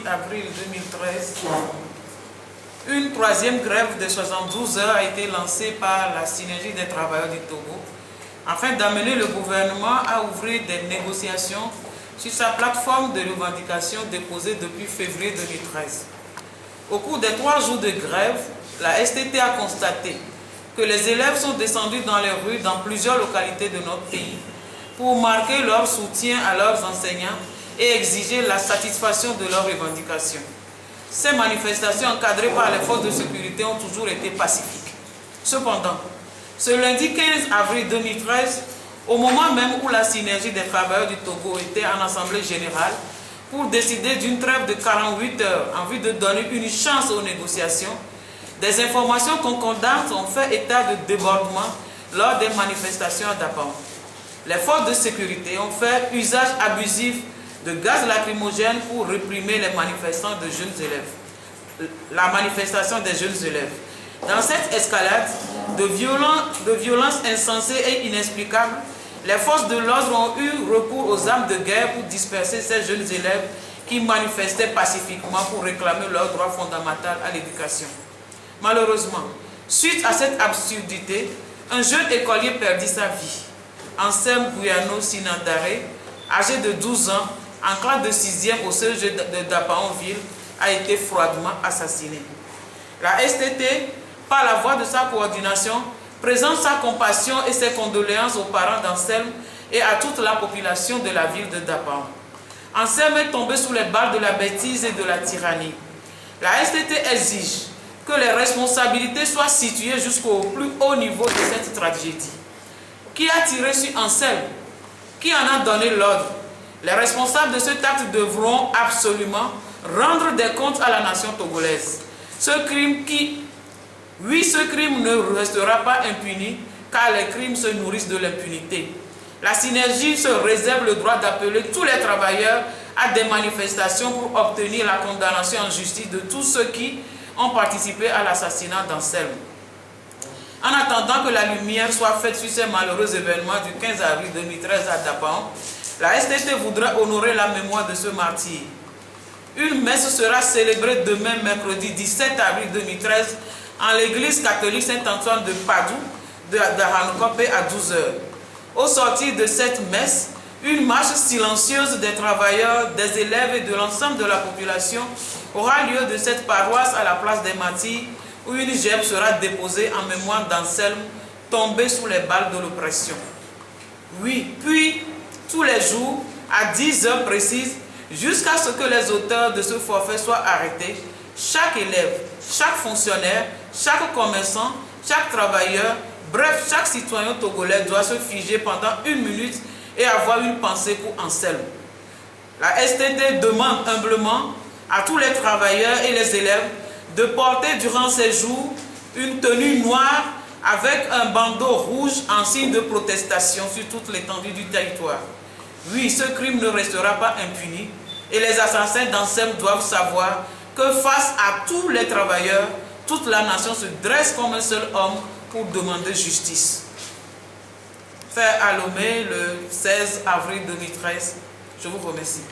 avril 2013, une troisième grève de 72 heures a été lancée par la Synergie des travailleurs du Togo afin d'amener le gouvernement à ouvrir des négociations sur sa plateforme de revendication déposée depuis février 2013. Au cours des 3 jours de grève, la STT a constaté que les élèves sont descendus dans les rues dans plusieurs localités de notre pays pour marquer leur soutien à leurs enseignants et exiger la satisfaction de leurs revendications. Ces manifestations encadrées par les forces de sécurité ont toujours été pacifiques. Cependant, ce lundi 15 avril 2013, au moment même où la Synergie des travailleurs du Togo était en assemblée générale pour décider d'une trêve de 48 heures en vue de donner une chance aux négociations, des informations concordantes ont fait état de débordements lors des manifestations à Dapaon. Les forces de sécurité ont fait usage abusif de gaz lacrymogène pour réprimer les manifestants de jeunes élèves. La manifestation des jeunes élèves. Dans cette escalade de violences insensées et inexplicables, les forces de l'ordre ont eu recours aux armes de guerre pour disperser ces jeunes élèves qui manifestaient pacifiquement pour réclamer leur droit fondamental à l'éducation. Malheureusement, suite à cette absurdité, un jeune écolier perdit sa vie. Anselme Bouyano Sinandare, âgé de 12 ans, en classe de 6e au CEG de Dapaonville, a été froidement assassiné. La STT, par la voie de sa coordination, présente sa compassion et ses condoléances aux parents d'Anselme et à toute la population de la ville de Dapaon. Anselme est tombé sous les balles de la bêtise et de la tyrannie. La STT exige que les responsabilités soient situées jusqu'au plus haut niveau de cette tragédie. Qui a tiré sur Anselme? Qui en a donné l'ordre? Les responsables de cet acte devront absolument rendre des comptes à la nation togolaise. Ce crime ne restera pas impuni car les crimes se nourrissent de l'impunité. La Synergie se réserve le droit d'appeler tous les travailleurs à des manifestations pour obtenir la condamnation en justice de tous ceux qui ont participé à l'assassinat d'Anselme. En attendant que la lumière soit faite sur ces malheureux événements du 15 avril 2013 à Dapaon, la STT voudrait honorer la mémoire de ce martyr. Une messe sera célébrée demain, mercredi 17 avril 2013, en l'église catholique Saint-Antoine de Padoue de Hankope à 12 h. Au sortir de cette messe, une marche silencieuse des travailleurs, des élèves et de l'ensemble de la population aura lieu de cette paroisse à la place des martyrs, où une gerbe sera déposée en mémoire d'Anselme, tombé sous les balles de l'oppression. Oui, puis, tous les jours, à 10 heures précises, jusqu'à ce que les auteurs de ce forfait soient arrêtés, chaque élève, chaque fonctionnaire, chaque commerçant, chaque travailleur, bref, chaque citoyen togolais doit se figer pendant 1 minute et avoir une pensée pour Anselme. La STT demande humblement à tous les travailleurs et les élèves de porter durant ces jours une tenue noire avec un bandeau rouge en signe de protestation sur toute l'étendue du territoire. Oui, ce crime ne restera pas impuni et les assassins d'Anselme doivent savoir que face à tous les travailleurs, toute la nation se dresse comme un seul homme pour demander justice. Fait à Lomé le 16 avril 2013. Je vous remercie.